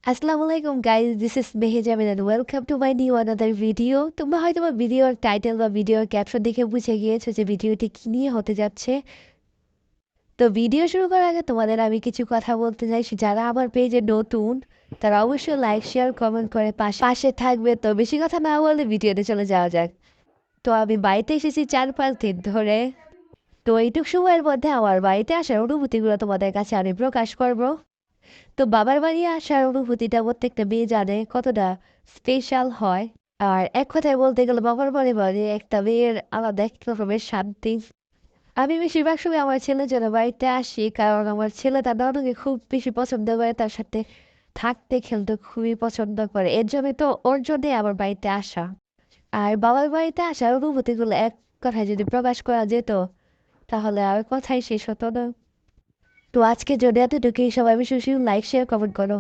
আসসালামু আলাইকুম guys, this is Mehejabin and welcome to my new another video. তোমরা হয়তো বা ভিডিওর টাইটেল বা ভিডিওর ক্যাপশন দেখে বুঝে গিয়েছো যে ভিডিওটি কি নিয়ে হতে যাচ্ছে। তো ভিডিও শুরু করার আগে তোমাদের আমি কিছু কথা বলতে চাই। যারা আমার পেজে নতুন তারা অবশ্যই লাইক শেয়ার কমেন্ট করে পাশে পাশে থাকবে। তো বেশি কথা না বলে ভিডিওতে চলে যাওয়া যাক। তো আমি বাড়িতে এসেছি 4-5 দিন ধরে। তো এইটুক সময়ের মধ্যে আমার বাড়িতে আসার অনুভূতিগুলো তোমাদের কাছে আমি প্রকাশ করবো। তো বাবার বাড়ি আসার অনুভূতিটা প্রত্যেকটা মেয়ে জানে কতটা স্পেশাল হয়। আর এক কথায় বলতে গেলে বাবার বাড়ি মানে একটা মেয়ের আলাদা এক রকমের শান্তি। আমি বেশিরভাগ সময় আমার ছেলের জন্য বাড়িতে আসি, কারণ আমার ছেলে তার নানুকে খুব বেশি পছন্দ করে, তার সাথে থাকতে খেলতে খুবই পছন্দ করে। এর জন্য তো ওর জন্যই আমার বাড়িতে আসা। আর বাবার বাড়িতে আসার অনুভূতিগুলো এক কথায় যদি প্রকাশ করা যেত তাহলে আর কথাই শেষ হতো না। তো আজকে যদি এতটুকুই, সবাই বেশি বেশি লাইক শেয়ার কমেন্ট করো।